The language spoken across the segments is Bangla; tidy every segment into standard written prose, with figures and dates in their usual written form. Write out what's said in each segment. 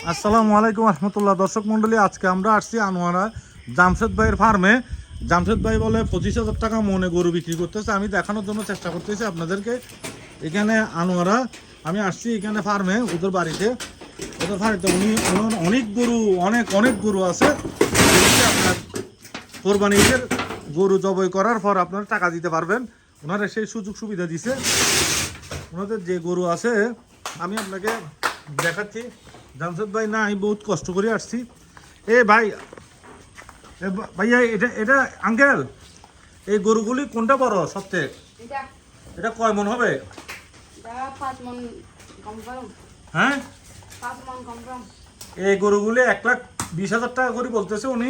আসসালামু আলাইকুম রহমতুল্লাহ। দর্শক মন্ডলী, আজকে আমরা আসছি আনোয়ারা জামশেদ ভাইয়ের ফার্মে। জামশেদ ভাই বলে 25,000 টাকা মনে গরু বিক্রি করতেছে। আমি দেখানোর জন্য চেষ্টা করতেছি আপনাদেরকে। এখানে আনোয়ারা আমি আসছি এখানে ফার্মে, ওদের বাড়িতে উনি অনেক গরু অনেক গরু আছে। আপনার কোরবানি ঈদের গরু জবাই করার পর আপনারা টাকা দিতে পারবেন। ওনারা সেই সুযোগ সুবিধা দিছে। ওনাদের যে গরু আছে আমি আপনাকে দেখাচ্ছি। জামশেদ ভাই না, আমি বহুত কষ্ট করে আসছি। ভাইয়া এটা আঙ্কেল, এই গরুগুলি কোনটা বড় সবচেয়ে? এটা কয় মন হবে? হ্যাঁ, এই গরুগুলি 1,20,000 টাকা করে বলতেছে উনি।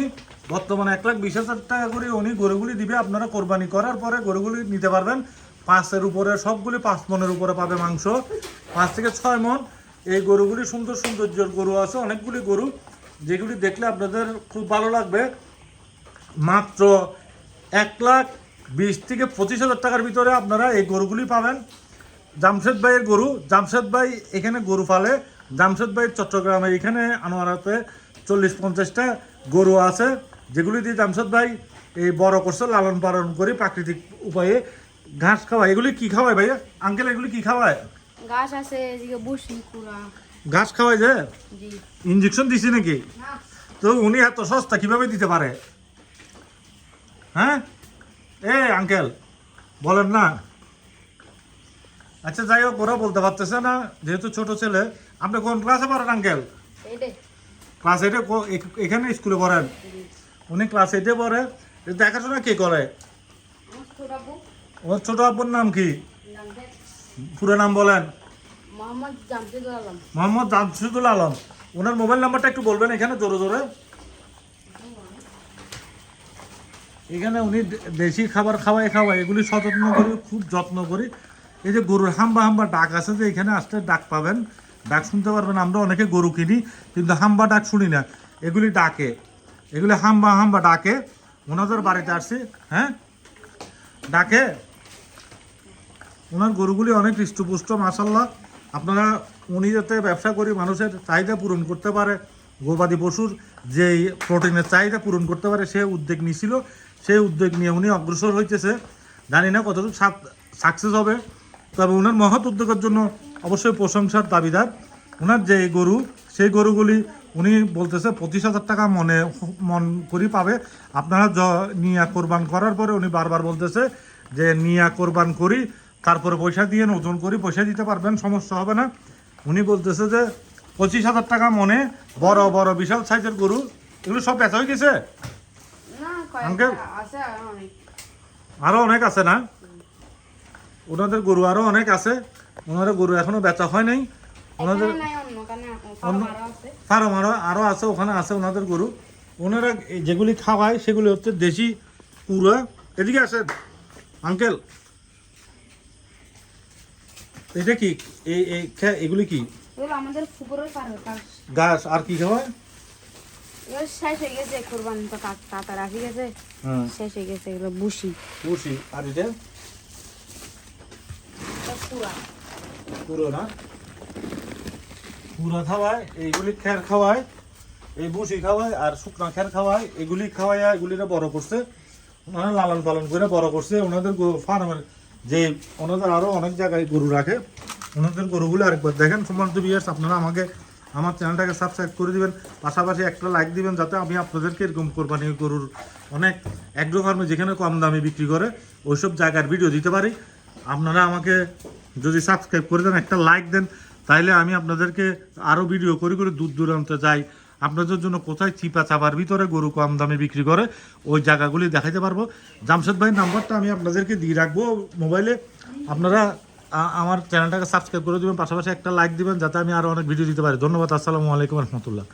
বর্তমানে 1,20,000 টাকা করে উনি গরুগুলি দিবে। আপনারা কোরবানি করার পরে গরুগুলি নিতে পারবেন। 5-এর উপরে সবগুলি 5 মনের উপরে পাবে মাংস, 5 থেকে 6 মন। এই গরুগুলি সৌন্দর্যের গরু আছে, অনেকগুলি গরু, যেগুলি দেখলে আপনাদের খুব ভালো লাগবে। মাত্র 1,20,000 থেকে 25,000 টাকার ভিতরে আপনারা এই গরুগুলি পাবেন। জামশেদ ভাইয়ের গরু। জামশেদ ভাই এখানে গরু পালে। জামশেদ ভাই চট্টগ্রামে এখানে আনোয়ারাতে 40-50টা গরু আছে, যেগুলি দিয়ে জামশেদ ভাই এই বড় করছে, লালন পালন করে প্রাকৃতিক উপায়ে। ঘাস খাওয়ায়। এগুলি কি খাওয়ায় ভাইয়া? আঙ্কেল, এগুলি কি খাওয়ায়? ঘাস আছে, বসি কুড়া ঘাস খাওয়ায় যে? জি। ইনজেকশন দিছে নাকি? তো উনি এত সস্তা কিভাবে দিতে পারে? হ্যাঁ, আঙ্কেল বলেন না। আচ্ছা, যাই হোক, ওরা বলতে পারতেছে না যেহেতু ছোট ছেলে। আপনি কোন ক্লাসে পড়েন আঙ্কেল? ক্লাস 8-এ। এখানে স্কুলে পড়েন? উনি ক্লাস 8-এ পড়ে। দেখাশোনা কে করে? ওর ছোট আব্বুর নাম কি? পুরো নাম বলেন। মোহাম্মদ জামশেদুল আলম। ওনার মোবাইল নাম্বারটা একটু বলবেন এখানে জোরে জোরে। এখানে উনি দেশি খাবার খাওয়ায় এগুলি সযত্ন করি, খুব যত্ন করি। এই যে গরুর হাম্বা ডাক আছে, যে এখানে আসলে ডাক পাবেন, ডাক শুনতে পারবেন। আমরা অনেকে গরু কিনি কিন্তু হাম্বা ডাক শুনি না, এগুলি ডাকে, এগুলি হাম্বা ডাকে। ওনাদের বাড়িতে আসছি। হ্যাঁ, ডাকে। ওনার গরুগুলি অনেক হৃষ্টপুষ্ট মাশাল্লাহ। আপনারা, উনি যাতে ব্যবসা করি মানুষের চাহিদা পূরণ করতে পারে, গবাদি পশুর যে প্রোটিনের চাহিদা পূরণ করতে পারে, সে উদ্যোগ নিয়েছিল। সেই উদ্যোগ নিয়ে উনি অগ্রসর হইতেছে। জানি না কতটুকু সাকসেস হবে, তবে ওনার মহৎ উদ্যোগের জন্য অবশ্যই প্রশংসার দাবিদার। ওনার যে গরু, সেই গরুগুলি উনি বলতেছে 25,000 টাকা মন করি পাবে। আপনারা নিয়া কোরবান করার পরে উনি বারবার বলতেছে যে নিয়া কোরবান করি, তারপরে পয়সা দিয়ে ওজন করি, পয়সা দিতে পারবেন, সমস্যা হবে না। উনি বলতেছে যে 25,000 টাকা মনে বড় বিশাল সাইজের গরু। এগুলো সব বেচা হয়ে গেছে আঙ্কেল? আরো অনেক আছে না? ওনাদের গরু আরো অনেক আছে। ওনাদের গরু এখনো বেচা হয় নাই। ওনাদের ফার্ম আরো আছে, ওখানে আছে ওনাদের গরু। ওনারা যেগুলি খাওয়ায় সেগুলি হচ্ছে দেশি পুরা। এদিকে আসেন আঙ্কেল, এটা কি? এগুলি কি? আমাদের ঘাস আর কি খাওয়ায়? শেষ হয়ে গেছে, কোরবানি তো তাতা রাখি গেছে, শেষ হয়ে গেছে। এগুলো বুসি আর এটা পুরো না, পুরা খাওয়ায়। এইগুলি খের খাওয়ায়, এই বুসি খাওয়ায় আর শুকনা খের খাওয়ায়। এগুলি খাওয়াইয়া এগুলিরা বড় করছে, ওনারা লালন পালন করে বড় করছে। ওনাদের ফার্মের যে ওনাদের আরো অনেক জায়গায় গরু রাখে। ওনাদের গরুগুলো আরেকবার দেখেন। সম্মানিত ভিউয়ার্স, আপনারা আমার চ্যানেলটাকে সাবস্ক্রাইব করে দিবেন, পাশাপাশি একটা লাইক দিবেন, যাতে আমি আপনাদেরকে এরকম কোরবানি গরুর অনেক অ্যাগ্রো ফার্মে যেখানে কম দামে বিক্রি করে ওইসব জায়গার ভিডিও দিতে পারি। আপনারা আমাকে যদি সাবস্ক্রাইব করে দেন, একটা লাইক দেন, তাইলে আমি আপনাদেরকে আরও ভিডিও করি দূর দূরান্তে যাই, আপনাদের জন্য কোথায় চিপা চাপার ভিতরে গরু কম দামে বিক্রি করে ওই জায়গাগুলি দেখাইতে পারবো। জামশেদ ভাইয়ের নাম্বারটা আমি আপনাদেরকে দিয়ে রাখবো মোবাইলে। আপনারা আমার চ্যানেলটাকে সাবস্ক্রাইব করে দেবেন, পাশাপাশি একটা লাইক দিবেন, যাতে আমি আরও অনেক ভিডিও দিতে পারি। ধন্যবাদ। আসসালামু আলাইকুম রহমতুল্লাহ।